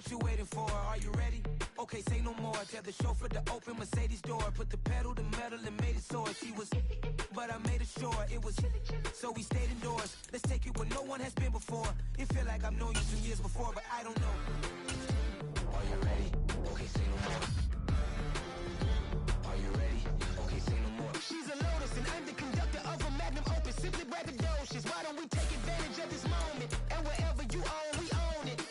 What you waiting for? Are you ready? Okay, say no more. Tell the chauffeur to open Mercedes door. Put the pedal to metal and made it soar. She was, but I made it sure it was. So we stayed indoors. Let's take it where no one has been before. It feel like I've known you some years before, but I don't know. Are you ready? Okay, say no more. Are you ready? Okay, say no more. She's a Lotus and I'm the conductor of a magnum opus. Simply braggadocious. Why don't we take advantage of this moment? And wherever you own, we own it.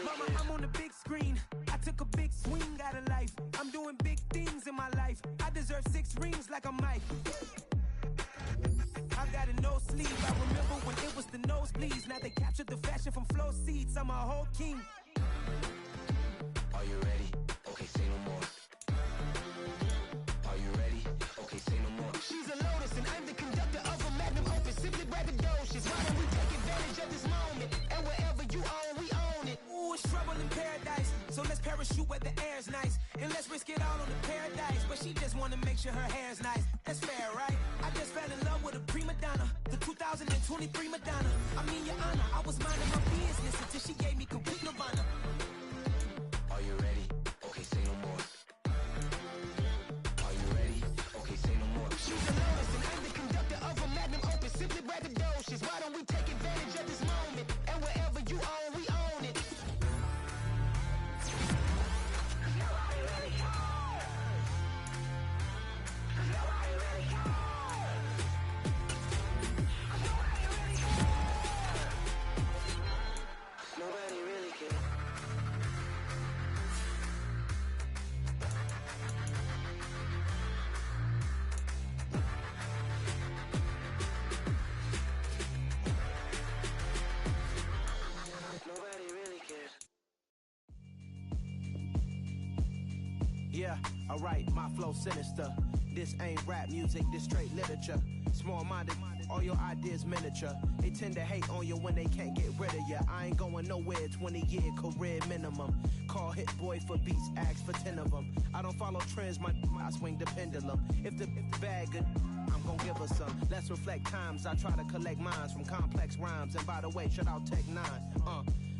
Mama, I'm on the big screen. I took a big swing out of life. I'm doing big things in my life. I deserve 6 rings like a Mike. I got a no sleeve. I remember when it was the nosebleeds. Now they captured the fashion from flow seats. I'm a whole king. Are you ready? Okay, say no more. Are you ready? Okay, say no more. She's a Lotus and I'm the conductor of a magnum opus. Simply braggadocious. Why don't we take advantage of this moment? And wherever you own, we own it. Ooh, it's trouble in paradise. So let's parachute where the air's nice. And let's risk it all on the paradise. But she just wanna make sure her hair's nice. That's fair, right? I just fell in love with a prima donna. The 2023 Madonna. I mean, your honor, I was minding my business until she gave me complete nirvana. Are you ready? Okay, say no more. Are you ready? Okay, say no more. She's a Lotus and I'm the conductor of a magnum opus. Simply braggadocious. Why don't we take advantage of this moment? And wherever you own, we own it. Nobody really cares. Nobody really cares. Yeah, alright, my flow sinister. This ain't rap music, this straight literature. Small-minded, all your ideas miniature. They tend to hate on you when they can't get rid of you. I ain't going nowhere, 20-year career minimum. Call Hit Boy for beats, ask for 10 of them. I don't follow trends, I swing the pendulum. If the bag good, I'm gon' give her some. Let's reflect times, I try to collect minds from complex rhymes. And by the way, shout out Tech 9.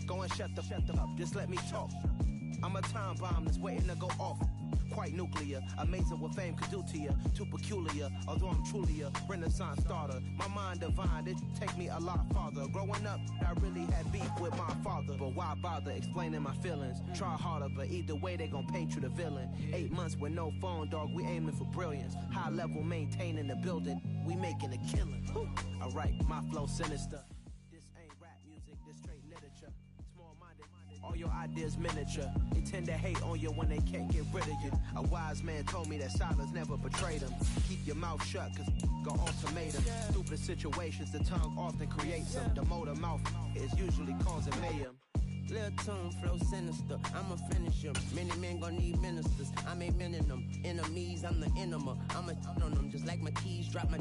Go and shut the up, just let me talk. I'm a time bomb that's waiting to go off. Quite nuclear, amazing what fame could do to you. Too peculiar, although I'm truly a renaissance starter. My mind divine, it take me a lot farther. Growing up, I really had beef with my father. But why bother explaining my feelings? Try harder, but either way they gon' paint you the villain. 8 months with no phone, dog, we aiming for brilliance. High level maintaining the building, we making a killing. Alright, my flow sinister. This ain't rap music, this straight literature. Small-minded, all your ideas miniature. They tend to hate on you when they can't get rid of you. A wise man told me that silence never betrayed him. Keep your mouth shut, cause go ultimatum. Stupid situations, the tongue often creates them. The motor mouth is usually causing mayhem. Lil' tune, flow sinister, I'ma finish him. Many men gon' need ministers, I'm aiming them. Enemies, I'm the enema, I'ma on them. Just like my keys, drop my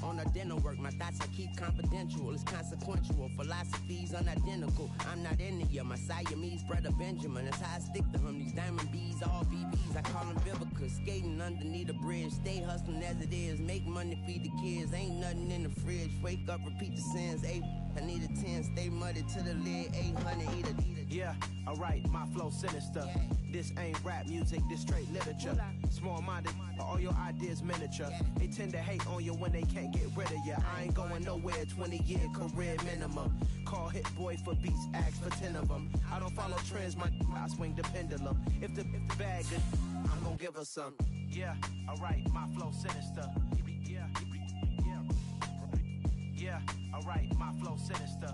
on our dinner work. My thoughts I keep confidential, it's consequential. Philosophies unidentical, I'm not in it. My Siamese brother Benjamin, that's how I stick to him. These diamond bees, all BBs, I call them Vivica. Skating underneath the bridge, stay hustling as it is. Make money, feed the kids, ain't nothing in the fridge. Wake up, repeat the sins, I need a 10, stay muddy to the lid, 800, eat a. Yeah, alright, my flow sinister. This ain't rap music, this straight literature. Small-minded, all your ideas miniature. They tend to hate on you when they can't get rid of you. I ain't going nowhere, 20-year career minimum. Call Hit Boy for beats, ask for 10 of them. I don't follow trends, I swing the pendulum. If the bag good, I'm gon' give her some. Yeah, alright, my flow sinister. Yeah, alright, my flow sinister.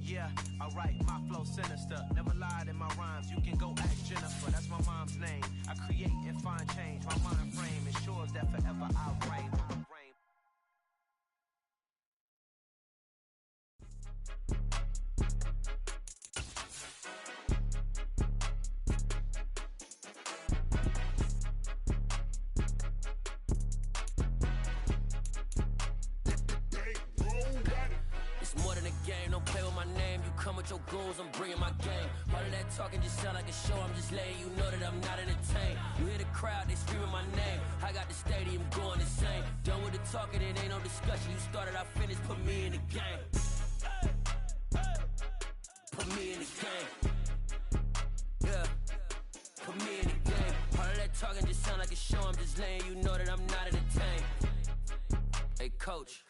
Yeah, alright, my flow sinister. Never lied in my rhymes, you can go ask Jennifer, that's my mom's name. I create and find change, my mind frame ensures that forever I'll reign. than a game. Don't play with my name. You come with your goons, I'm bringing my game. All of that talking just sound like a show. I'm just letting you know that I'm not entertained. You hear the crowd, they screaming my name. I got the stadium going insane. Done with the talking, it ain't no discussion. You started, I finished, put me in the game. Put me in the game. Yeah. Put me in the game. All of that talking just sound like a show. I'm just letting you know that I'm not entertained. Hey, coach.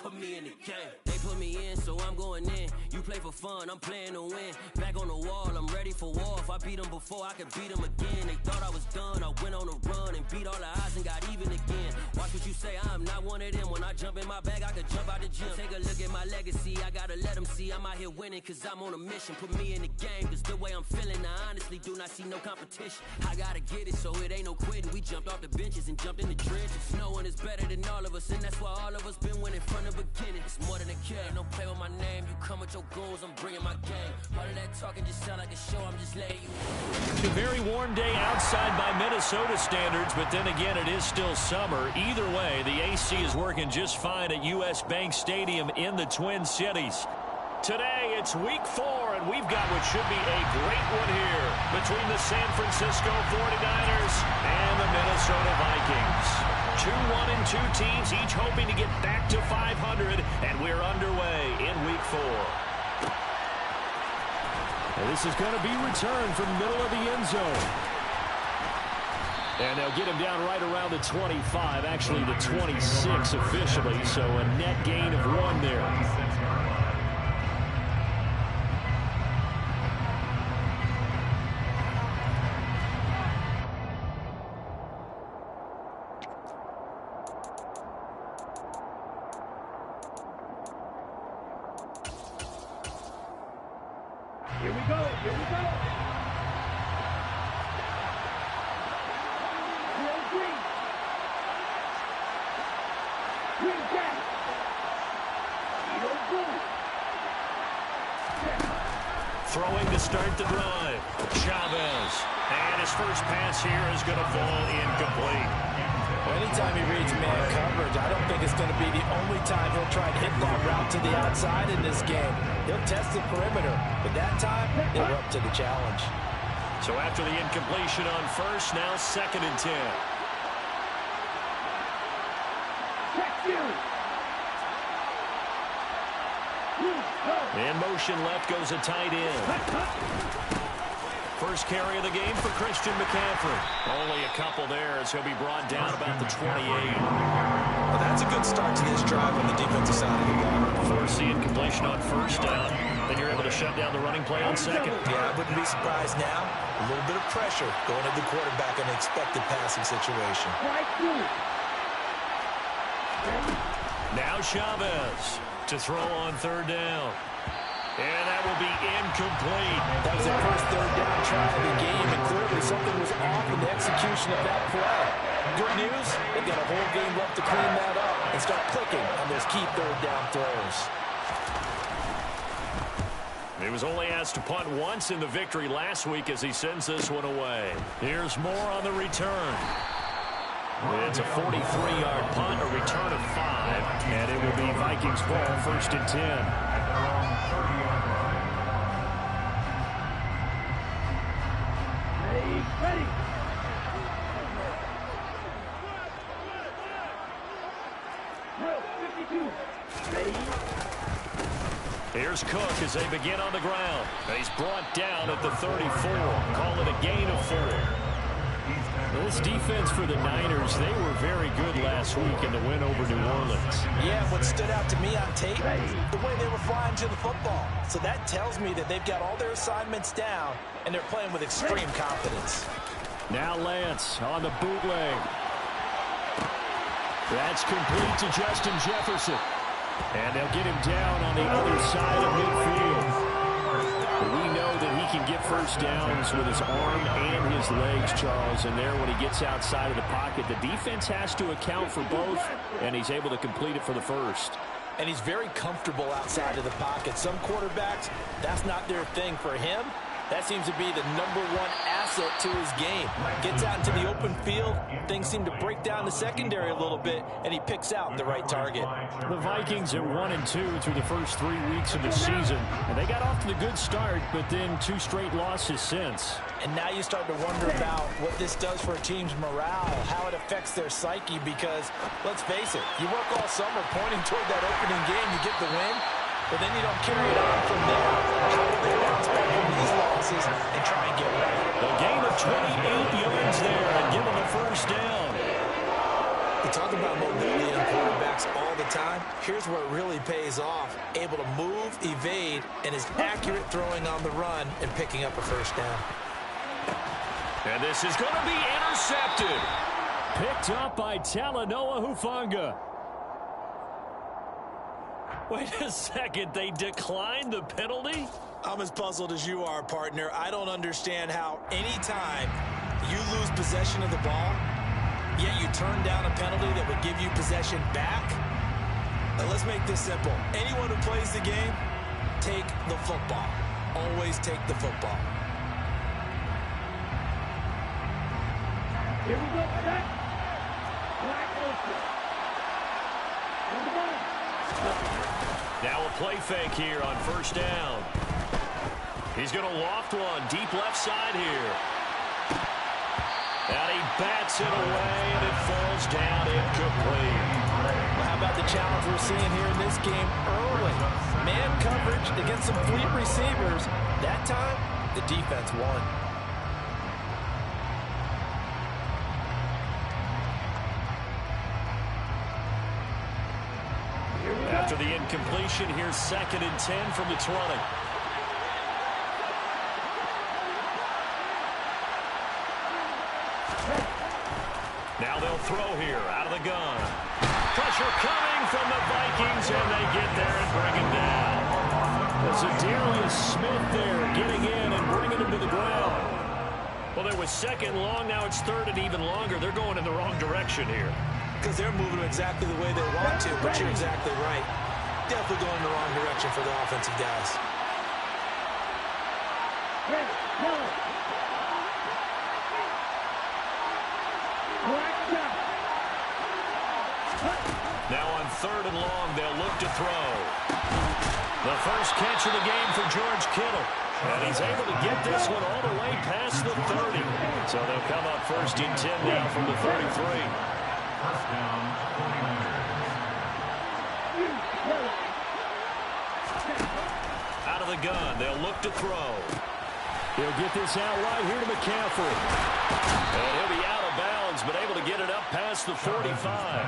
Put me in the game. They put me in, so I'm going in. You play for fun, I'm playing to win. Back on the wall, I'm ready for war. If I beat them before, I can beat them again. They thought I was done, I went on a run and beat all the odds and got even again. Watch what you say, I'm not one of them. When I jump in my bag, I could jump out the gym. Take a look at my legacy, I gotta let them see I'm out here winning, cause I'm on a mission. Put me in the game, cause the way I'm feeling, I honestly do not see no competition. I gotta get it, so it ain't no quitting. We jumped off the benches and jumped in the trenches. No one is better than all of us, and that's why all of us been winning from the beginning. It's more than a kill, don't play with my name. You come with your goons, I'm bringing my game. All of that talking just sound like a show, I'm just letting you. It's a very warm day outside by Minnesota standards, but then again, it is still summer. Either way, the AC is working just fine at U.S. Bank Stadium in the Twin Cities. Today, it's week 4, and we've got what should be a great one here between the San Francisco 49ers and the Minnesota Vikings. 2-1-2 teams, each hoping to get back to 500, and we're underway in week 4. And this is going to be returned from middle of the end zone. And they'll get him down right around the 25, actually the 26 officially, so a net gain of 1 there. Here we go. Here we go. Green. Green back. Throwing to start the drive. Chavez. And his first pass here is going to fall incomplete. Well, anytime he reads man coverage, I don't think it's going to be the only time he'll try to hit that route to the outside in this game. He'll test the perimeter, but that time, they were up to the challenge. So after the incompletion on first, now 2nd and 10. In motion left goes a tight end. First carry of the game for Christian McCaffrey. Only a couple there as he'll be brought down about the 28. Well, that's a good start to this drive on the defensive side of the ball. Force the incompletion on first down. Then you're able to shut down the running play on second. Yeah, I wouldn't be surprised now. A little bit of pressure going at the quarterback in an expected passing situation. Now Chavez to throw on 3rd down. And that will be incomplete. That was their first 3rd down try of the game, and clearly something was off in the execution of that play. Good news, they've got a whole game left to clean that up and start clicking on those key 3rd down throws. He was only asked to punt once in the victory last week as he sends this one away. Here's more on the return. It's a 43-yard punt, a return of 5, and it will be Vikings ball, 1st and 10. Ready. Here's Cook as they begin on the ground. He's brought down at the 34. Call it a gain of 4. This defense for the Niners, they were very good last week in the win over New Orleans. Yeah, what stood out to me on tape, the way they were flying to the football. So that tells me that they've got all their assignments down, and they're playing with extreme confidence. Now Lance on the bootleg. That's complete to Justin Jefferson. And they'll get him down on the other side of midfield. We know that he can get first downs with his arm and his legs, Charles. And there, when he gets outside of the pocket, the defense has to account for both, and he's able to complete it for the first. And he's very comfortable outside of the pocket. Some quarterbacks, that's not their thing. For him, That seems to be the #1 asset to his game. Gets out into the open field, things seem to break down the secondary a little bit, and he picks out the right target. The Vikings are 1-2 through the first 3 weeks of the season, and they got off to the good start, but then 2 straight losses since. And now you start to wonder about what this does for a team's morale, how it affects their psyche, because, let's face it, you work all summer pointing toward that opening game, you get the win, but then you don't carry it on from there. How do they bounce back from these losses and try and get right? A gain of 28 yards there and give them the first down. We talk about mobility on quarterbacks all the time. Here's where it really pays off. Able to move, evade, and is accurate throwing on the run and picking up a first down. And this is going to be intercepted. Picked up by Talanoa Hufanga. Wait a second, they declined the penalty? I'm as puzzled as you are, partner. I don't understand how any time you lose possession of the ball, yet you turn down a penalty that would give you possession back. Now let's make this simple. Anyone who plays the game, take the football. Always take the football. Here we go, set. Black open. Now a play fake here on first down. He's going to loft one deep left side here. And he bats it away, and it falls down incomplete. Well, how about the challenge we're seeing here in this game early? Man coverage against some fleet receivers. That time, the defense won. After the incompletion, here's 2nd and 10 from the 20. Now they'll throw here out of the gun. Pressure coming from the Vikings, and they get there and bring him down. There's a Darius Smith there getting in and bringing him to the ground. Well, there was 2nd long. Now it's 3rd and even longer. They're going in the wrong direction here. Because they're moving exactly the way they want to, but you're exactly right. Definitely going in the wrong direction for the offensive guys. Now on 3rd and long, they'll look to throw. The first catch of the game for George Kittle. And he's able to get this one all the way past the 30. So they'll come up 1st and 10 now from the 33. Out of the gun, they'll look to throw. He'll get this out right here to McCaffrey. And he'll be out of bounds, but able to get it up past the 45.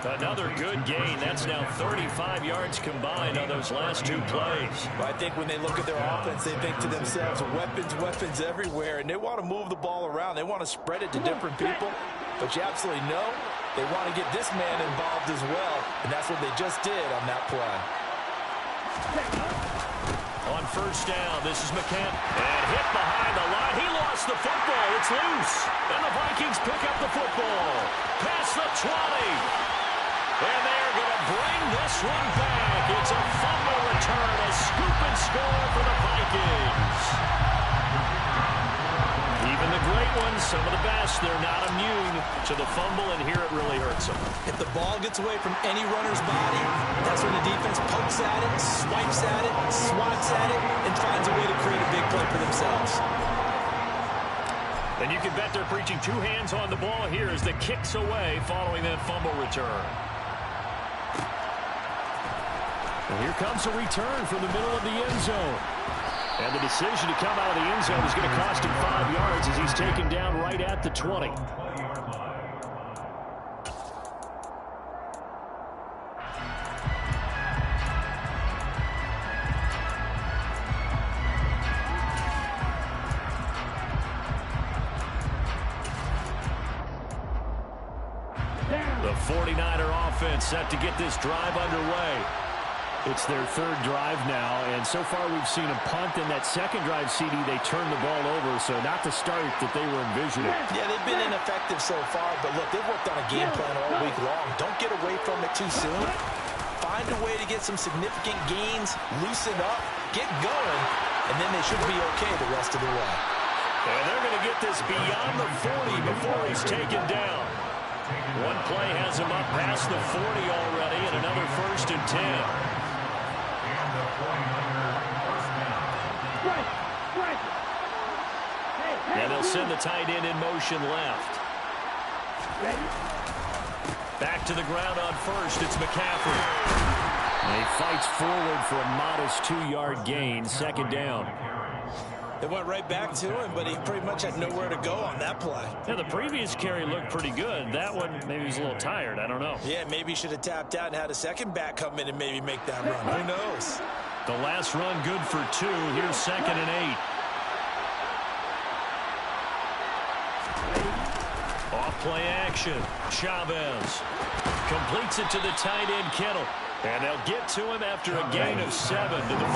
Another good gain. That's now 35 yards combined on those last 2 plays. Well, I think when they look at their offense, they think to themselves, weapons everywhere, and they want to move the ball around. They want to spread it to different people, but you absolutely know they want to get this man involved as well, and that's what they just did on that play. On first down, this is McCaffrey. And hit behind the line. He lost the football. It's loose. And the Vikings pick up the football. Past the 20. And they're going to bring this one back. It's a fumble return. A scoop and score for the Vikings. Even the great ones, some of the best, they're not immune to the fumble, and here it really hurts them. If the ball gets away from any runner's body, that's when the defense pokes at it, swipes at it, swats at it, and finds a way to create a big play for themselves. And you can bet they're preaching 2 hands on the ball here as the kick's away following that fumble return. And here comes a return from the middle of the end zone. And the decision to come out of the end zone is going to cost him 5 yards as he's taken down right at the 20. The 49er offense set to get this drive underway. It's their 3rd drive now, and so far we've seen a punt. In that 2nd drive, CD, they turned the ball over, so not the start that they were envisioning. Yeah, they've been ineffective so far, but look, they've worked on a game plan all week long. Don't get away from it too soon. Find a way to get some significant gains, loosen up, get going, and then they should be okay the rest of the way. And they're going to get this beyond the 40 before he's taken down. One play has him up past the 40 already, and another 1st and 10. And they'll send the tight end in motion left. Back to the ground on first. It's McCaffrey. And he fights forward for a modest 2-yard gain. 2nd down. They went right back to him, but he pretty much had nowhere to go on that play. Yeah, the previous carry looked pretty good. That one, maybe he was a little tired. I don't know. Yeah, maybe he should have tapped out and had a second back come in and maybe make that run. Who knows? The last run good for 2. Here's 2nd and 8. Off play action. Chavez completes it to the tight end Kittle. And they'll get to him after a gain of 7 to the 47.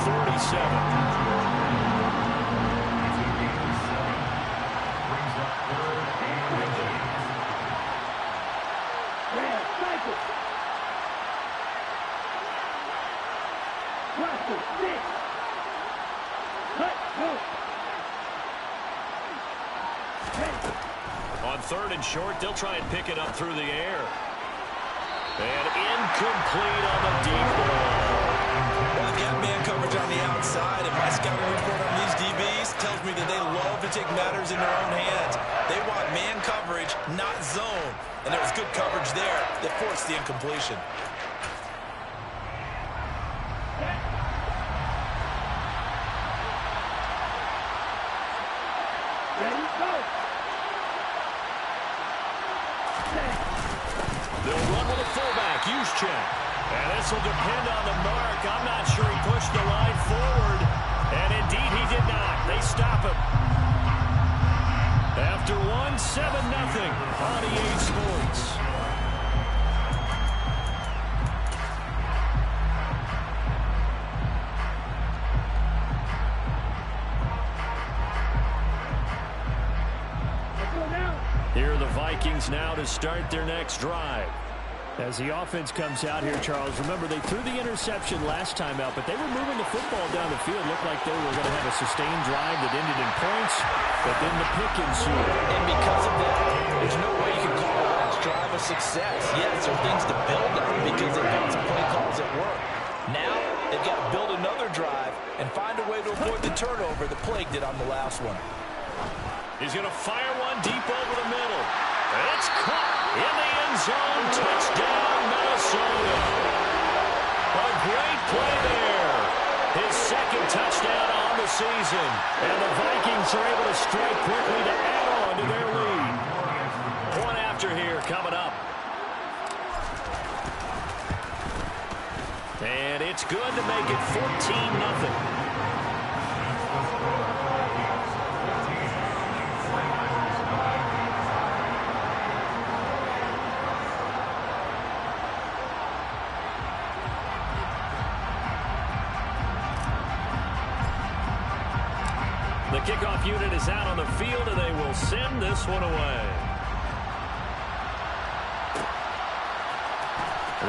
On 3rd and short, they'll try and pick it up through the air. And incomplete on the deep ball. Well, they've got man coverage on the outside, and my scouting report on these DBs tells me that they love to take matters in their own hands. They want man coverage, not zone. And there was good coverage there that forced the incompletion. They'll run with a fullback, Juszczyk. And this will depend on the mark. I'm not sure he pushed the line forward. And indeed he did not. They stop him. After 1, 7-0 on EA Sports. Here are the Vikings now to start their next drive. As the offense comes out here, Charles, remember they threw the interception last time out, but they were moving the football down the field. Looked like they were going to have a sustained drive that ended in points, but then the pick ensued. And because of that, there's no way you can call the last drive a success. Yes, there are things to build on because they've got some play calls at work. Now, they've got to build another drive and find a way to avoid the turnover that plagued it on the last one. He's going to fire one deep over the middle. And it's caught in the end zone. Touchdown, Minnesota. A great play there. His 2nd touchdown on the season. And the Vikings are able to strike quickly to add on to their lead. Point after here coming up. And it's good to make it 14-0. The kickoff unit is out on the field, and they will send this one away.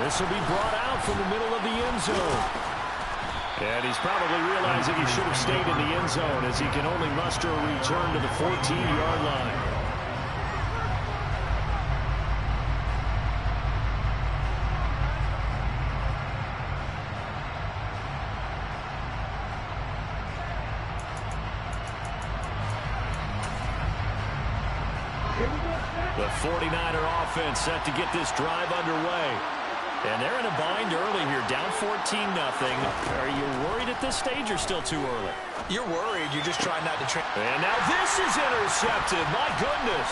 This will be brought out from the middle of the end zone. And he's probably realizing he should have stayed in the end zone as he can only muster a return to the 14-yard line. The 49er offense set to get this drive underway. And they're in a bind early here, down 14-0. Are you worried at this stage or still too early? You're worried. You're just trying not to... And now this is intercepted. My goodness.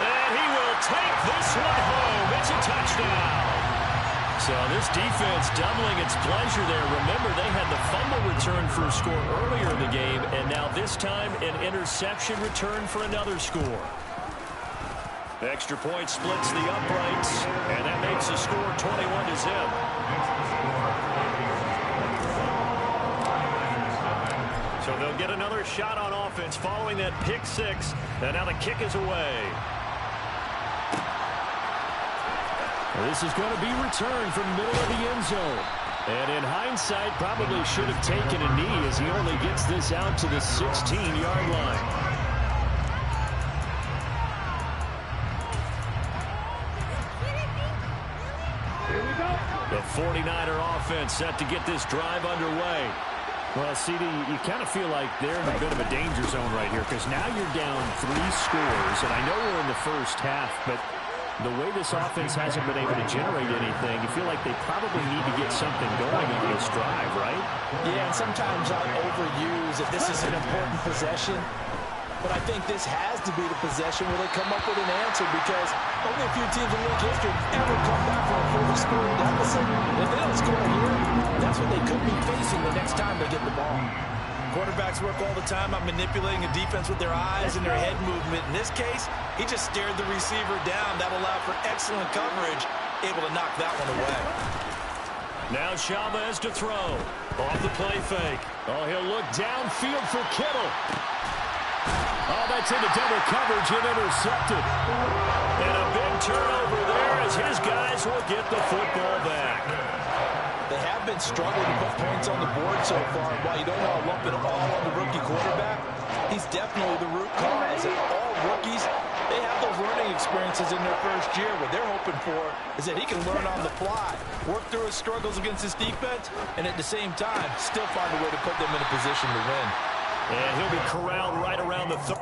And he will take this one home. It's a touchdown. So this defense doubling its pleasure there. Remember, they had the fumble return for a score earlier in the game, and now this time an interception return for another score. The extra point splits the uprights, and that makes the score 21-0. So they'll get another shot on offense following that pick six, and now the kick is away. This is going to be returned from the middle of the end zone. And in hindsight, probably should have taken a knee as he only gets this out to the 16-yard line. The 49er offense set to get this drive underway. Well, CD, you kind of feel like they're in a bit of a danger zone right here because now you're down 3 scores, and I know we're in the first half, but the way this offense hasn't been able to generate anything, you feel like they probably need to get something going on this drive, right? Yeah, and sometimes I'll overuse that this is an important possession. But I think this has to be the possession where they come up with an answer because only a few teams in league history have ever come back from a 40-score deficit. If they don't score here, that's what they could be facing the next time they get the ball. Quarterbacks work all the time on manipulating a defense with their eyes and their head movement. In this case, he just stared the receiver down. That allowed for excellent coverage, able to knock that one away. Now Chavez to throw. Off the play fake. Oh, he'll look downfield for Kittle. Oh, that's into double coverage and intercepted. And a big turnover there as his guys will get the football back. They have been struggling to put points on the board so far. While you don't want to lump it all on the rookie quarterback, he's definitely the root cause. And all rookies, they have those learning experiences in their first year. What they're hoping for is that he can learn on the fly, work through his struggles against his defense, and at the same time, still find a way to put them in a position to win. And he'll be corralled right around the 30.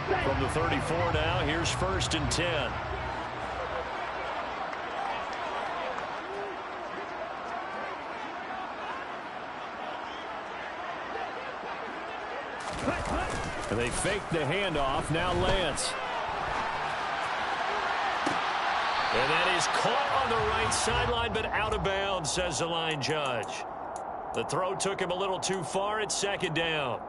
From the 34 now, here's 1st and 10. They fake the handoff. Now Lance. And that is caught on the right sideline, but out of bounds, says the line judge. The throw took him a little too far. It's 2nd down.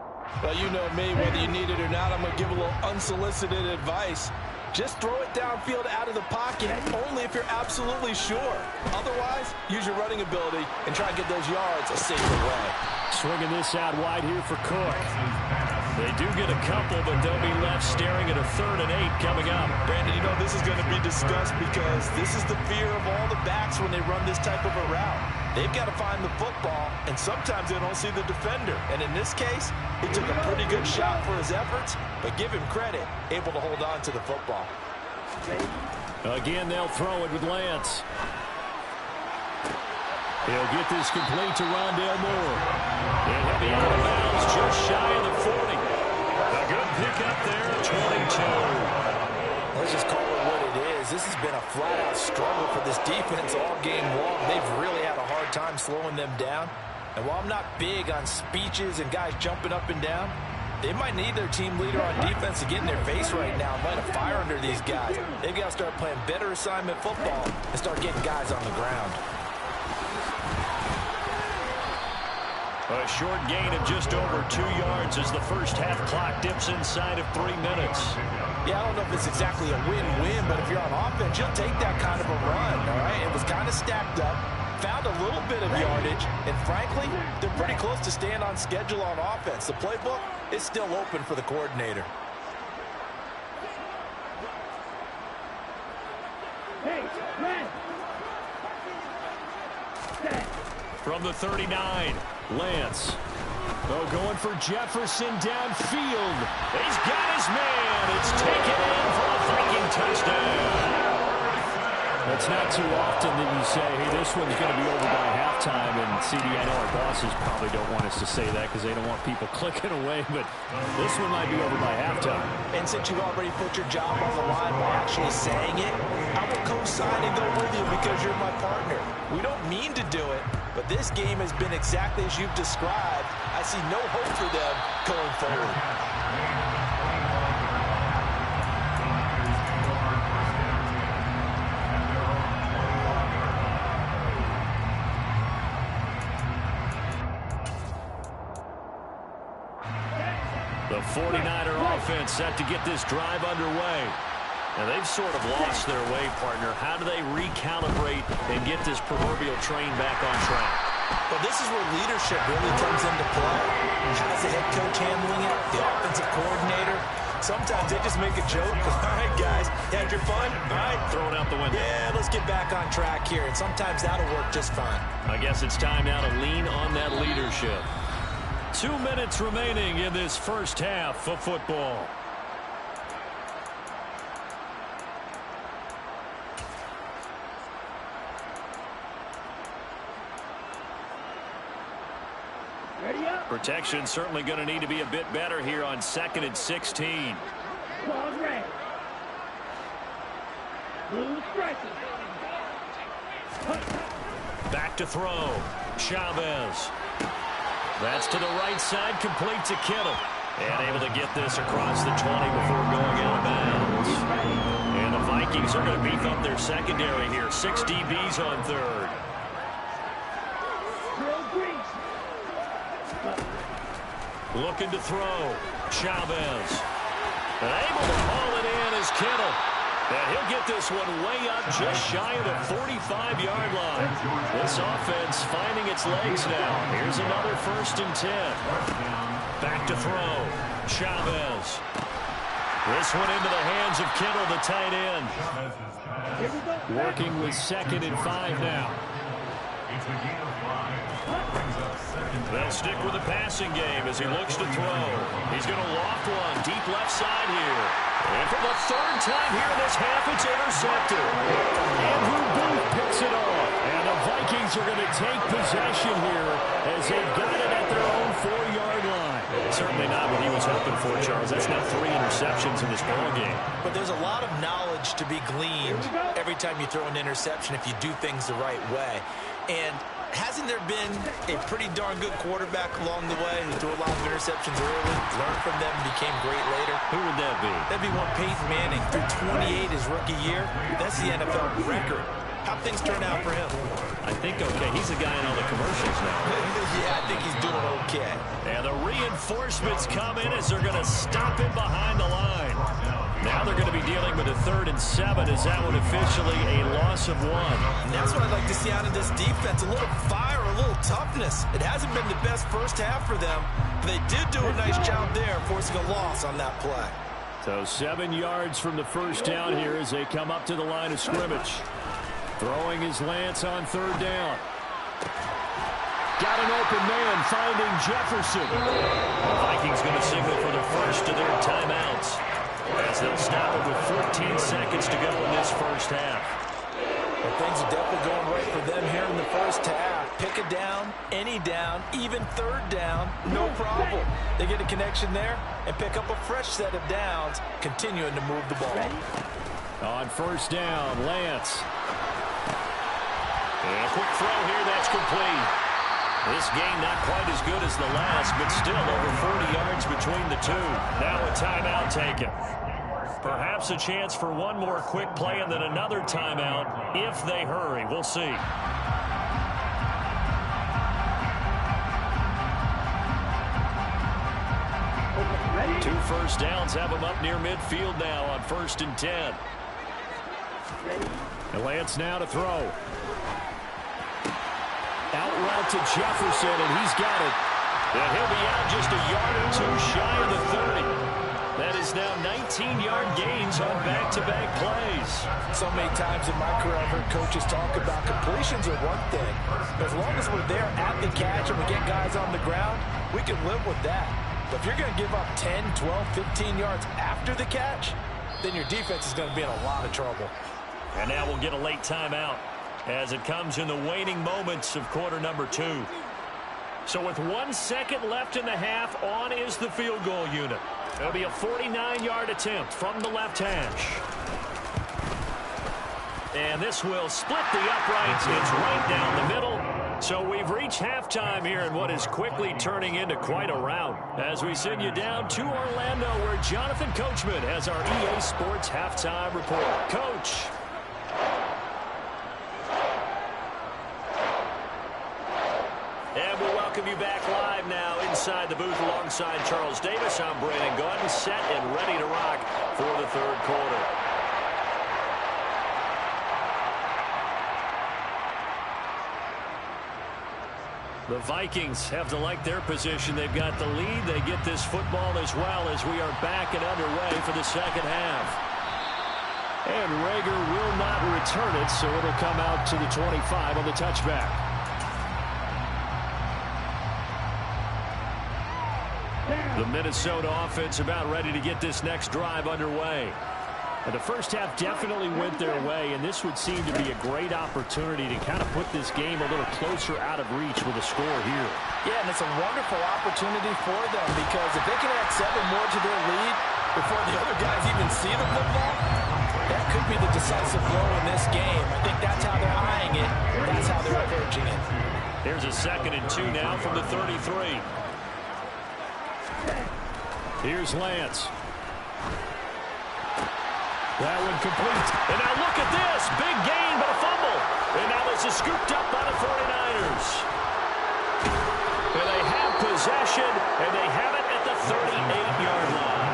Well, you know me, whether you need it or not, I'm going to give a little unsolicited advice. Just throw it downfield out of the pocket, only if you're absolutely sure. Otherwise, use your running ability and try and get those yards a safer way. Swinging this out wide here for Cook. They do get a couple, but they'll be left staring at a 3rd and 8 coming up. Brandon, you know this is going to be discussed because this is the fear of all the backs when they run this type of a route. They've got to find the football, and sometimes they don't see the defender. And in this case, he took a pretty good shot for his efforts, but give him credit, able to hold on to the football. Again, they'll throw it with Lance. He'll get this complete to Rondale Moore. And he'll be out of bounds just shy of the 40. A good pickup there, 22. Let's just call it what it is. This has been a flat-out struggle for this defense all game long. They've really had a hard time slowing them down. And while I'm not big on speeches and guys jumping up and down, they might need their team leader on defense to get in their face right now and light a fire under these guys. They've got to start playing better assignment football and start getting guys on the ground. A short gain of just over 2 yards as the first half clock dips inside of 3 minutes. Yeah, I don't know if it's exactly a win-win, but if you're on offense, you'll take that kind of a run, all right? It was kind of stacked up, found a little bit of yardage, and frankly, they're pretty close to staying on schedule on offense. The playbook is still open for the coordinator. From the 39, Lance. Oh, going for Jefferson downfield. He's got his man. It's taken in for a Viking touchdown. Well, it's not too often that you say, hey, this one's going to be over by halftime. And, CD, I know our bosses probably don't want us to say that because they don't want people clicking away, but this one might be over by halftime. And since you've already put your job on the line by actually saying it, I will co-sign and go with you because you're my partner. We don't mean to do it, but this game has been exactly as you've described. I see no hope for them going forward. The 49er offense set to get this drive underway. Now, they've sort of lost their way, partner. How do they recalibrate and get this proverbial train back on track? Well, this is where leadership really comes into play. How's the head coach handling it? The offensive coordinator? Sometimes they just make a joke. All right, guys, had your fun? All right. Throw it out the window. Yeah, let's get back on track here. And sometimes that'll work just fine. I guess it's time now to lean on that leadership. 2 minutes remaining in this first half of football. Protection certainly going to need to be a bit better here on 2nd and 16. Back to throw. Chavez. That's to the right side, complete to Kittle. And able to get this across the 20 before going out of bounds. And the Vikings are going to beef up their secondary here. 6 DBs on third. Looking to throw. Chavez. And able to haul it in is Kittle. And he'll get this one way up just shy of the 45-yard line. This offense finding its legs now. Here's another 1st and 10. Back to throw. Chavez. This one into the hands of Kittle, the tight end. Working with 2nd and 5 now. They'll stick with the passing game as he looks to throw. He's going to loft one deep left side here. And for the 3rd time here in this half, it's intercepted. Andrew Booth picks it off. And the Vikings are going to take possession here as they've got it at their own 4-yard line. Certainly not what he was hoping for, Charles. That's now 3 interceptions in this ballgame. But there's a lot of knowledge to be gleaned every time you throw an interception if you do things the right way. And hasn't there been a pretty darn good quarterback along the way who threw a lot of interceptions early, learned from them, and became great later? Who would that be? That'd be one Peyton Manning. Threw 28 his rookie year. That's the NFL record. How'd things turn out for him? I think okay. He's the guy in all the commercials now. Yeah, I think he's doing okay. And the reinforcements come in as they're going to stop him behind the line. Now they're going to be dealing with a 3rd and 7. Is that one officially a loss of 1? And that's what I'd like to see out of this defense. A little fire, a little toughness. It hasn't been the best first half for them. But they did do a nice job there, forcing a loss on that play. So 7 yards from the first down here as they come up to the line of scrimmage. Throwing is Lance on 3rd down. Got an open man finding Jefferson. The Vikings going to signal for the first of their timeouts as they'll stop it with 14 seconds to go in this first half. Well, things are definitely going right for them here in the first half. Pick a down, any down, even 3rd down, no problem. They get a connection there and pick up a fresh set of downs, continuing to move the ball. On 1st down, Lance. And a quick throw here, that's complete. This game not quite as good as the last, but still over 40 yards between the two. Now a timeout taken. Perhaps a chance for one more quick play and then another timeout if they hurry. We'll see. Two 1st downs have them up near midfield now on 1st and 10. And Lance now to throw. Out route to Jefferson, and he's got it. And he'll be out just a yard or 2 shy of the 30. That is now 19-yard gains on back-to-back plays. So many times in my career I've heard coaches talk about completions are one thing. But as long as we're there at the catch and we get guys on the ground, we can live with that. But if you're going to give up 10, 12, 15 yards after the catch, then your defense is going to be in a lot of trouble. And now we'll get a late timeout as it comes in the waning moments of quarter number 2. So with 1 second left in the half, on is the field goal unit. It'll be a 49-yard attempt from the left hash. And this will split the uprights. It's right down the middle. So we've reached halftime here in what is quickly turning into quite a rout. As we send you down to Orlando, where Jonathan Coachman has our EA Sports halftime report. Coach. And we'll welcome you back live now inside the booth alongside Charles Davis. I'm Brandon Gaudin, set and ready to rock for the third quarter. The Vikings have to like their position. They've got the lead. They get this football as well as we are back and underway for the second half. And Rager will not return it, so it'll come out to the 25 on the touchback. The Minnesota offense about ready to get this next drive underway. And the first half definitely went their way, and this would seem to be a great opportunity to kind of put this game a little closer out of reach with a score here. Yeah, and it's a wonderful opportunity for them because if they can add 7 more to their lead before the other guys even see the football, that could be the decisive blow in this game. I think that's how they're eyeing it. That's how they're approaching it. Here's a 2nd and 2 now from the 33. Here's Lance. That one complete. And now look at this. Big gain, but a fumble. And now this is scooped up by the 49ers. And they have possession, and they have it at the 38-yard line.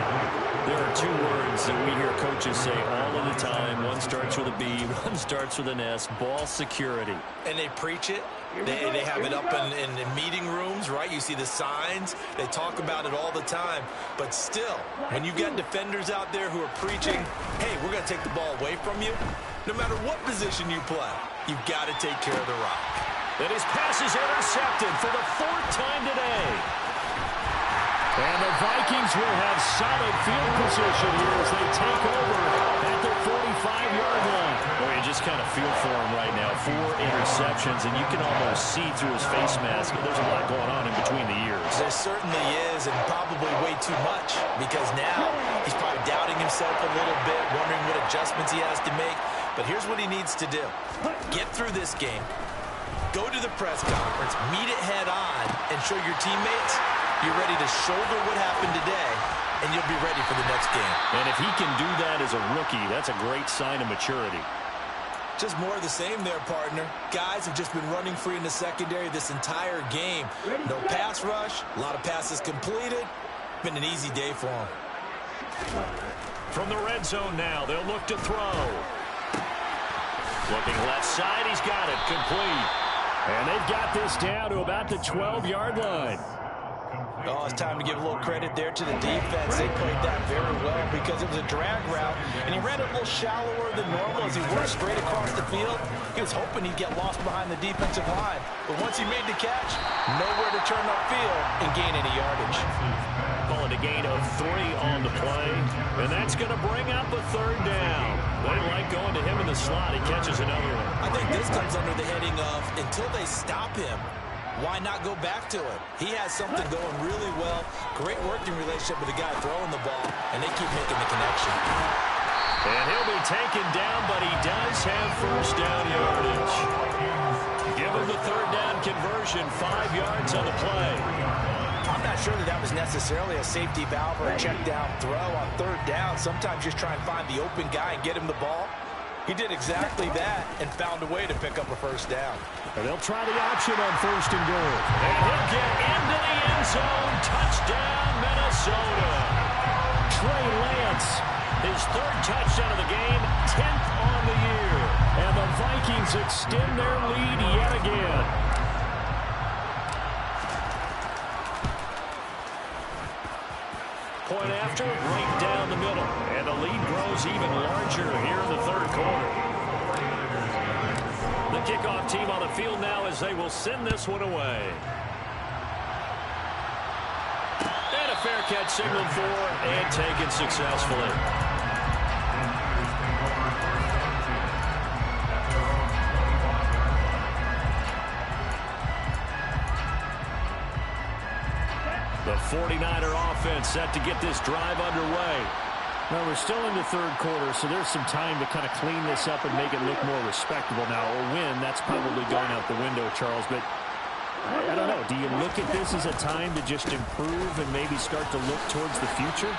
There are 2 words that we hear coaches say all of the time. One starts with a B, one starts with an S. Ball security. And they preach it. They have it up in meeting rooms, right? You see the signs. They talk about it all the time. But still, when you've got defenders out there who are preaching, hey, we're going to take the ball away from you, no matter what position you play, you've got to take care of the rock. And his pass is intercepted for the 4th time today. And the Vikings will have solid field position here as they take over at their 45-yard line. Well, you just kind of feel for him right now. 4 interceptions, and you can almost see through his face mask. There's a lot going on in between the ears. There certainly is, and probably way too much, because now he's probably doubting himself a little bit, wondering what adjustments he has to make. But here's what he needs to do. Get through this game, go to the press conference, meet it head on, and show your teammates you're ready to shoulder what happened today, and you'll be ready for the next game. And if he can do that as a rookie, that's a great sign of maturity. Just more of the same there, partner. Guys have just been running free in the secondary this entire game. No pass rush, a lot of passes completed. Been an easy day for him. From the red zone now, they'll look to throw. Looking left side, he's got it, complete. And they've got this down to about the 12-yard line. Oh, it's time to give a little credit there to the defense. They played that very well because it was a drag route, and he ran it a little shallower than normal as he worked straight across the field. He was hoping he'd get lost behind the defensive line, but once he made the catch, nowhere to turn upfield and gain any yardage. Calling a gain of 3 on the play, and that's going to bring up a 3rd down. They like going to him in the slot. He catches another one. I think this comes under the heading of until they stop him, why not go back to it? He has something going really well. Great working relationship with the guy throwing the ball, and they keep making the connection. And he'll be taken down, but he does have 1st down yardage. Give him the 3rd down conversion, 5 yards on the play. I'm not sure that was necessarily a safety valve or a check down throw on 3rd down. Sometimes just try and find the open guy and get him the ball. He did exactly that and found a way to pick up a 1st down. And they'll try the option on 1st and goal. And he'll get into the end zone. Touchdown, Minnesota. Trey Lance, his 3rd touchdown of the game, 10th on the year. And the Vikings extend their lead yet again. Point after, right down the middle. And the lead grows even larger here in the 3rd quarter. The kickoff team on the field now as they will send this one away. And a fair catch signaled for and taken successfully. The 49er offense set to get this drive underway. Well, we're still in the third quarter, so there's some time to kind of clean this up and make it look more respectable. Now, a win, that's probably going out the window, Charles, but I don't know. Do you look at this as a time to just improve and maybe start to look towards the future?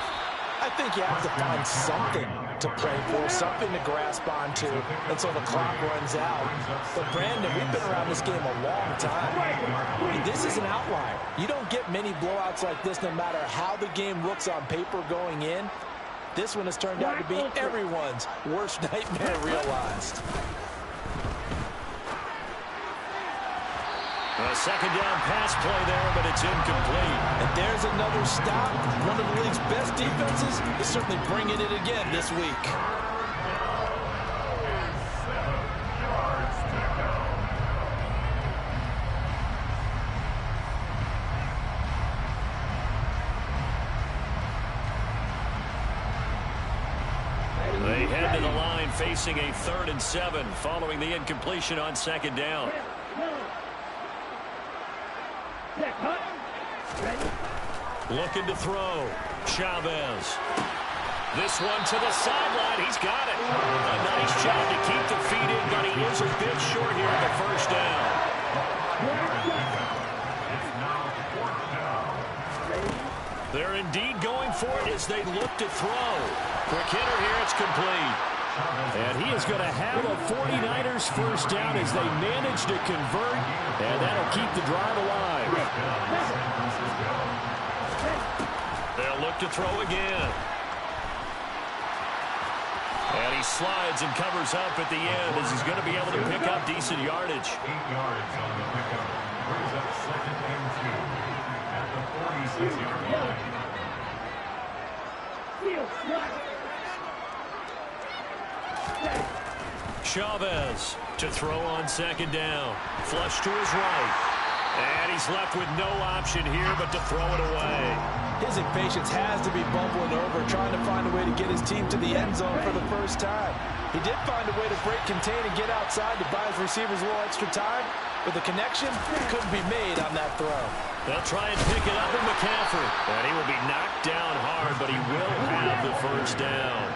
I think you have to find something to play for, something to grasp onto until the clock runs out. But, Brandon, we've been around this game a long time. This is an outlier. You don't get many blowouts like this no matter how the game looks on paper going in. This one has turned out to be everyone's worst nightmare realized. A second down pass play there, but it's incomplete. And there's another stop. One of the league's best defenses is certainly bringing it again this week. They head to the line facing a 3rd and 7 following the incompletion on second down. Looking to throw. Chavez. This one to the sideline. He's got it. A nice job to keep the feet in, but he is a bit short here at the first down. They're indeed going for it as they look to throw. Quick hitter here. It's complete. And he is going to have a 49ers first down as they manage to convert, and that'll keep the drive alive. They'll look to throw again. And he slides and covers up at the end as he's going to be able to pick up decent yardage. 8 yards on the pickup. Brings up 2nd and 2 at the 46-yard line. Chavez to throw on second down. Flush to his right. And he's left with no option here but to throw it away. His impatience has to be bubbling over, trying to find a way to get his team to the end zone for the first time. He did find a way to break contain and get outside to buy his receivers a little extra time, but the connection couldn't be made on that throw. They'll try and pick it up with McCaffrey. And he will be knocked down hard, but he will have the first down.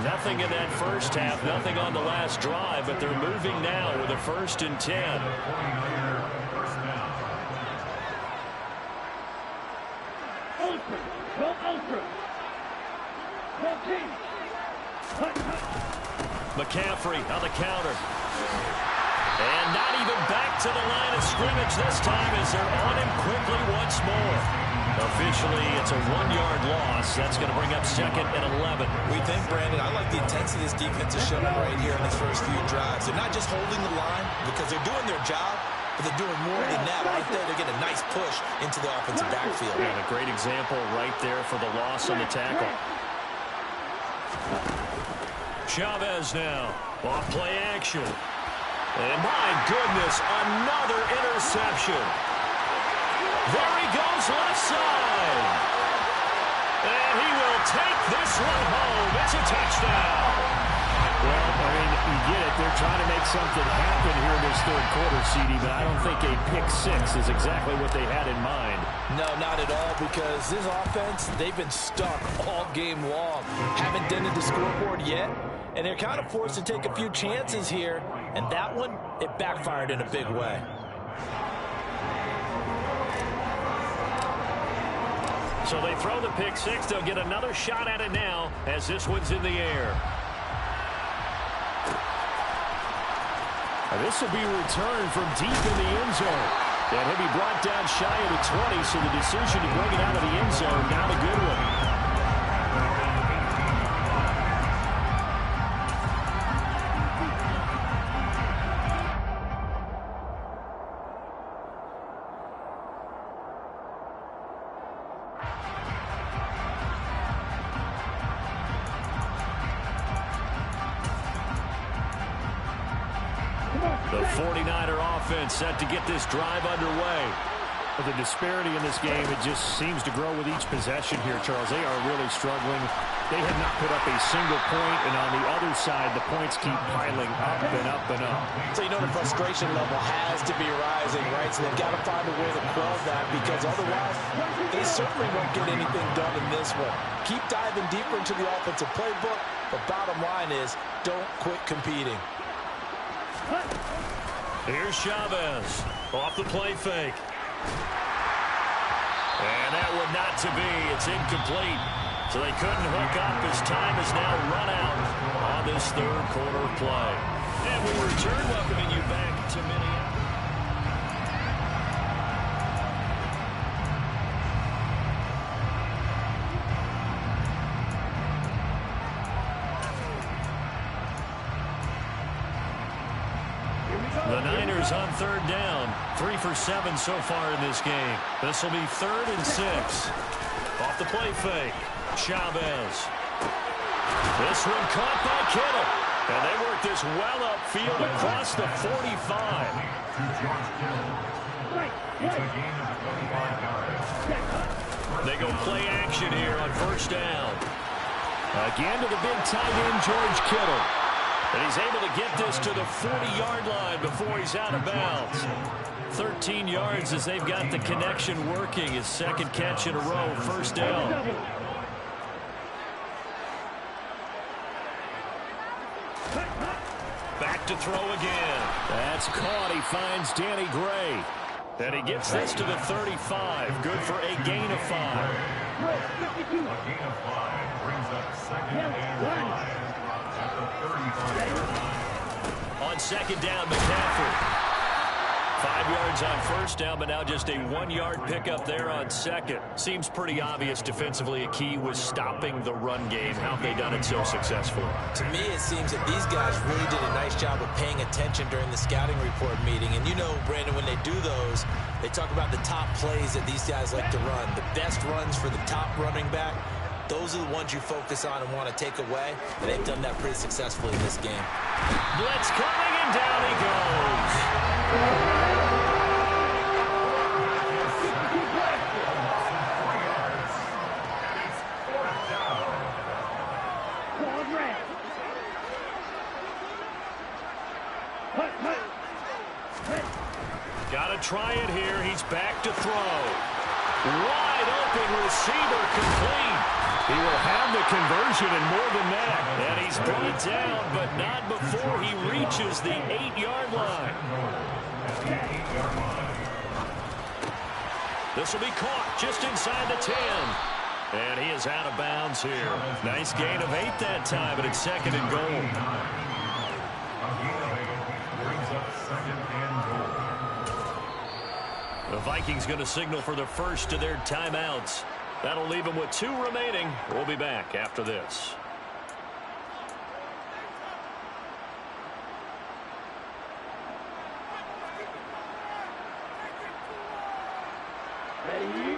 Nothing in that first half, nothing on the last drive, but they're moving now with a 1st and 10. McCaffrey on the counter. And not even back to the line of scrimmage this time as they're on him quickly once more. Officially, it's a 1-yard loss. That's going to bring up 2nd and 11. We think, Brandon, I like the intensity this defense is showing right here in these first few drives. They're not just holding the line because they're doing their job, but they're doing more than that. Right there, they're getting a nice push into the offensive backfield. And a great example right there for the loss on the tackle. Chavez now. Off play action. And my goodness, another interception. There he goes left side. And he will take this one home. It's a touchdown. Well, I mean, you get it. They're trying to make something happen here in this third quarter, CD, but I don't think a pick six is exactly what they had in mind. No, not at all, because this offense, they've been stuck all game long. Haven't dented the scoreboard yet, and they're kind of forced to take a few chances here, and that one, it backfired in a big way. So they throw the pick six. They'll get another shot at it now as this one's in the air. Now this will be returned from deep in the end zone. And he'll be brought down shy of the 20, so the decision to bring it out of the end zone, not a good one. The 49er offense set to get this drive underway. But the disparity in this game, it just seems to grow with each possession here, Charles. They are really struggling They have not put up a single point, and on the other side, the points keep piling up and up and up. So you know the frustration level has to be rising, right? So they've got to find a way to quell that, because otherwise they certainly won't get anything done in this one. Keep diving deeper into the offensive playbook, but bottom line is don't quit competing. Here's Chavez off the play fake. And that one not to be. It's incomplete. So they couldn't hook up. His time is now run out on this third quarter of play. And we return, welcoming you back to Minneapolis. The Niners on third down. 3 for 7 so far in this game. This will be 3rd and 6. Off the play fake. Chavez. This one caught by Kittle. And they work this well upfield across the 45. They go play action here on first down. Again to the big tight end, George Kittle. And he's able to get this to the 40-yard line before he's out of bounds. 13 yards as they've got the connection working. His second catch in a row, first down. Back to throw again. That's caught. He finds Danny Gray. And he gets this to the 35. Good for a gain of 5. A gain of 5 brings up 2nd and 5 at the 35-yard line. On second down, McCaffrey. 5 yards on first down, but now just a 1-yard pickup there on second. Seems pretty obvious defensively a key was stopping the run game. How have they done it so successfully? To me, it seems that these guys really did a nice job of paying attention during the scouting report meeting. And you know, Brandon, when they do those, they talk about the top plays that these guys like to run. The best runs for the top running back, those are the ones you focus on and want to take away. And they've done that pretty successfully in this game. Blitz coming, and down he goes. Got to try it here. He's back to throw. Wide open receiver, complete. He will have the conversion and more than that. And he's brought down, but not before he reaches the 8-yard line. This will be caught just inside the 10. And he is out of bounds here. Nice gain of 8 that time, but it's 2nd and goal. The Vikings going to signal for the first of their timeouts. That'll leave them with 2 remaining. We'll be back after this. Ready.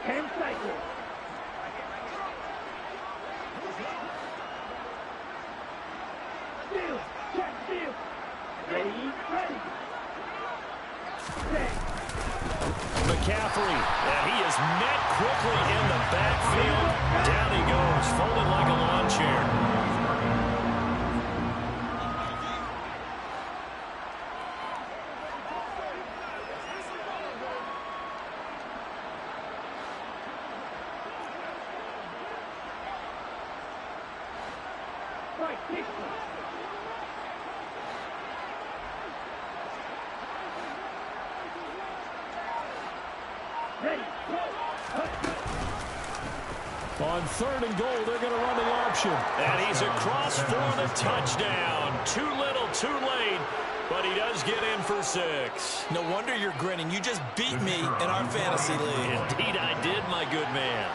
10 seconds. Still. Ready. McCaffrey, and he is met quickly in the backfield. Down he goes, folded like a lawn chair. On 3rd and goal, they're going to run the option. And he's across for the touchdown. Too little, too late, but he does get in for 6. No wonder you're grinning. You just beat me in our fantasy league. Indeed I did, my good man.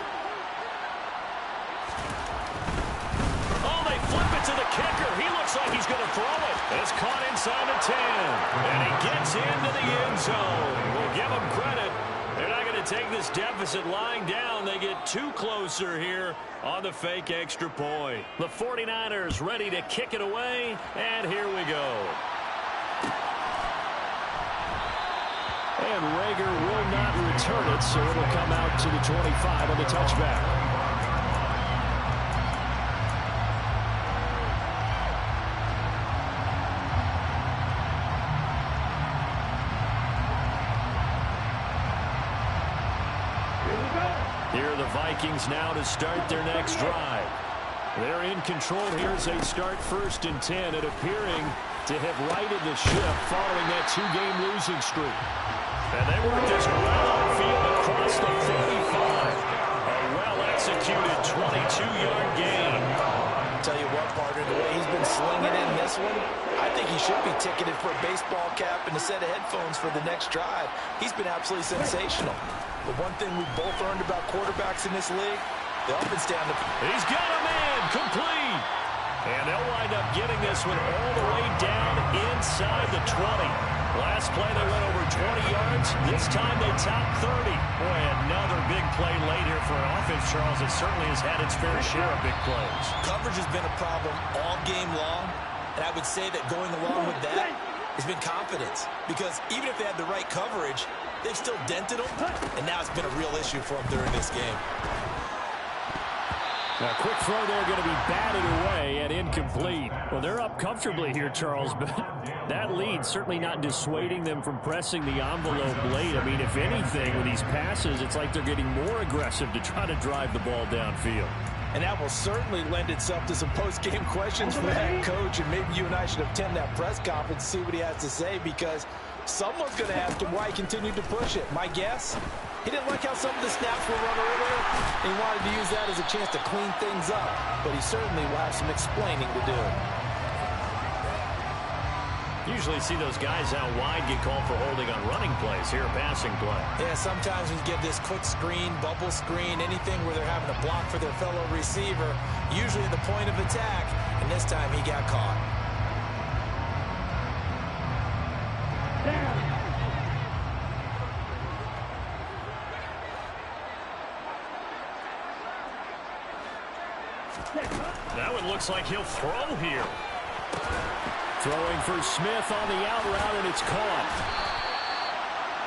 Oh, they flip it to the kicker. He looks like he's going to throw it. It's caught inside the 10. And he gets into the end zone. We'll give him credit. They're not going to take this deficit lying down. They get 2 closer here on the fake extra point. The 49ers ready to kick it away, and here we go. And Rager will not return it, so it'll come out to the 25 on the touchback. Here are the Vikings now to start their next drive. They're in control here as they start 1st and 10 and appearing to have righted the ship following that 2-game losing streak. And they work this well on field across the 35. A well-executed 22-yard gain. Tell you what, partner, the way he's been slinging in this one, I think he should be ticketed for a baseball cap and a set of headphones for the next drive. He's been absolutely sensational. The one thing we've both learned about quarterbacks in this league, they often stand up. He's got a man, complete. And they'll wind up getting this one all the way down inside the 20. Last play, they went over 20 yards. This time, they topped 30. Boy, another big play late here for an offense, Charles, that certainly has had its fair share of big plays. Coverage has been a problem all game long, and I would say that going along with that has been confidence. Because even if they had the right coverage, they've still dented them, and now it's been a real issue for them during this game. Now, quick throw there going to be batted away and incomplete. Well, they're up comfortably here, Charles, but that lead certainly not dissuading them from pressing the envelope late. I mean, if anything, with these passes, it's like they're getting more aggressive to try to drive the ball downfield. And that will certainly lend itself to some post-game questions for that coach, and maybe you and I should attend that press conference and see what he has to say, because someone's going to ask him why he continued to push it. My guess, he didn't like how some of the snaps were run earlier, and he wanted to use that as a chance to clean things up. But he certainly will have some explaining to do. Usually see those guys out wide get called for holding on running plays. Here, a passing play. Yeah, sometimes we give this quick screen, bubble screen, anything where they're having to block for their fellow receiver, usually at the point of attack, and this time he got caught. That one looks like he'll throw here. Throwing for Smith on the out route, and it's caught.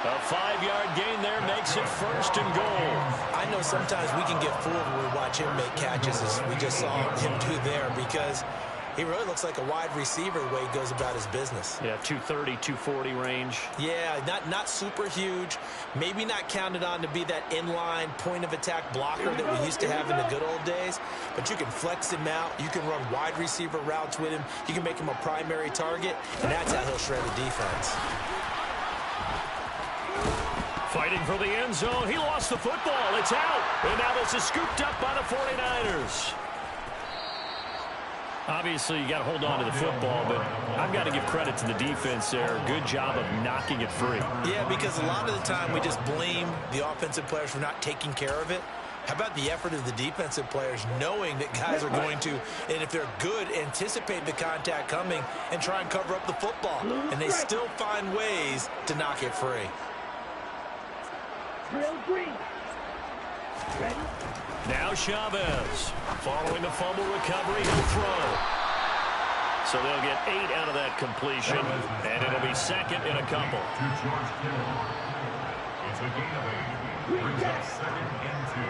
A 5-yard gain there makes it 1st and goal. I know sometimes we can get fooled when we watch him make catches, as we just saw him do there, because he really looks like a wide receiver the way he goes about his business. Yeah, 230, 240 range. Yeah, not super huge. Maybe not counted on to be that inline point-of-attack blocker that we used to have in the good old days. But you can flex him out. You can run wide receiver routes with him. You can make him a primary target, and that's how he'll shred the defense. Fighting for the end zone. He lost the football. It's out. And now this is scooped up by the 49ers. Obviously, you got to hold on to the football, but I've got to give credit to the defense there. Good job of knocking it free. Yeah, because a lot of the time we just blame the offensive players for not taking care of it. How about the effort of the defensive players knowing that guys are going to, and if they're good, anticipate the contact coming and try and cover up the football. And they still find ways to knock it free. Now Chavez, following the fumble recovery, he'll throw. So they'll get 8 out of that completion, and it'll be 2nd and a couple. It's a gain of 8. Brings up 2nd and 2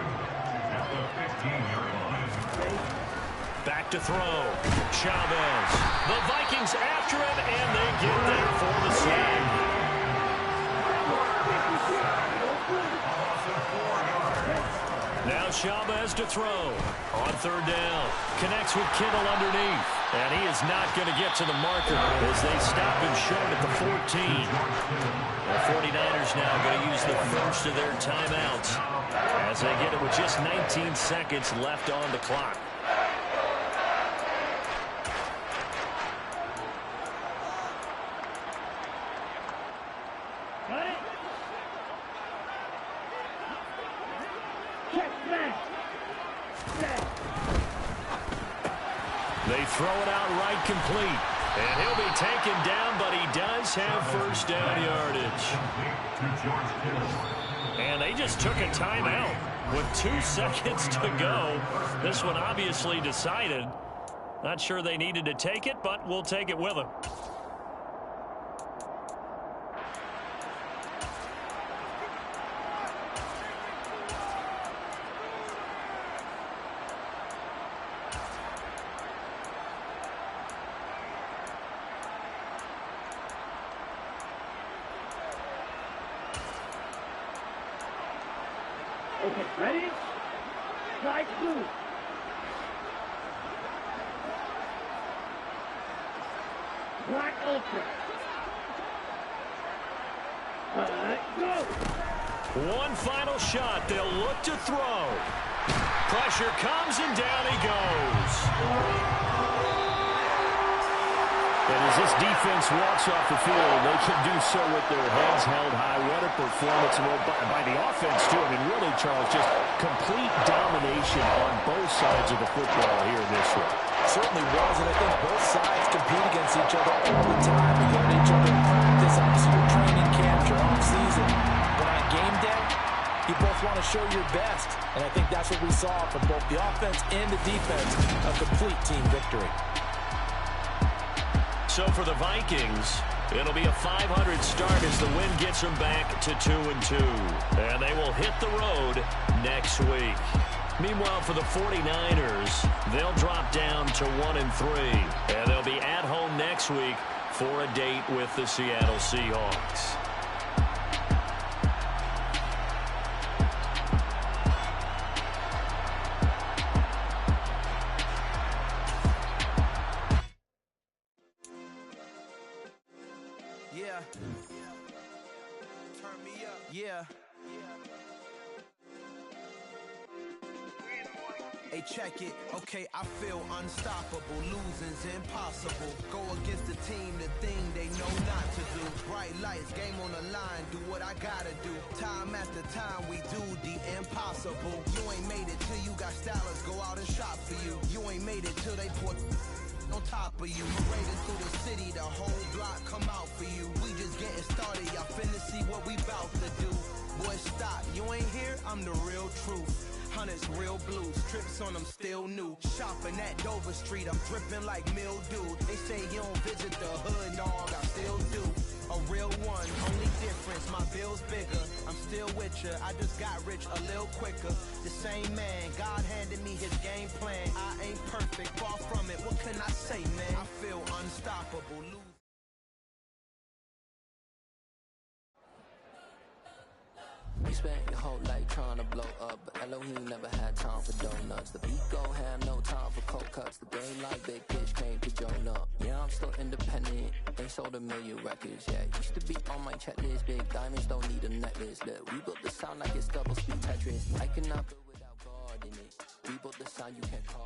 at the 15-yard line. Back to throw. Chavez. The Vikings after him, and they get there for the sack. Now Chavez to throw. On 3rd down. Connects with Kittle underneath. And he is not going to get to the marker as they stop him short at the 14. The 49ers now going to use the first of their timeouts as they get it with just 19 seconds left on the clock. They throw it out right complete. And he'll be taken down, but he does have 1st down yardage. And they just took a timeout with 2 seconds to go. This one obviously decided. Not sure they needed to take it, but we'll take it with them. Okay, ready? Strike two. Black Ultra. Go! One final shot. They'll look to throw. Pressure comes and down he goes. And as this defense walks off the field, they can do so with their heads held high. What a performance by the offense, too. I mean, really, Charles, just complete domination on both sides of the football here in this one. Certainly was, and I think both sides compete against each other all the time. We go to each other in practice. Obviously, your training camp, your off-season. But on game day, you both want to show your best. And I think that's what we saw from both the offense and the defense, a complete team victory. So for the Vikings, it'll be a 500 start as the win gets them back to 2-2. And they will hit the road next week. Meanwhile, for the 49ers, they'll drop down to 1-3. And they'll be at home next week for a date with the Seattle Seahawks. Yeah. Turn me up. Yeah. Hey, check it. Okay, I feel unstoppable. Losing's impossible. Go against the team, the thing they know not to do. Bright lights, game on the line. Do what I gotta do. Time after time, we do the impossible. You ain't made it till you got stylers. Go out and shop for you. You ain't made it till they put on top of you. Raiding through the city, the whole block come out for you. We just getting started, y'all finna see what we bout to do. Boy, stop, you ain't here, I'm the real truth. Hunters, real blue, strips on them still new. Shopping at Dover Street, I'm dripping like mildew. They say you don't visit the hood, dog, I still do. A real one, only difference, my bill's bigger. I'm still with ya, I just got rich a little quicker. The same man, God handed me his game plan. I ain't perfect, far from it, what can I say, man? I feel unstoppable, You spent your whole life trying to blow up, but Elohim never had time for donuts. The beat go ham, no time for cold cuts. The game like big bitch came to Jonah. Yeah, I'm still independent, ain't sold 1 million records yet. Used to be on my checklist, big diamonds don't need a necklace. Look, we built the sound like it's double speed Tetris. I cannot build without God in it. We built the sound you can't call.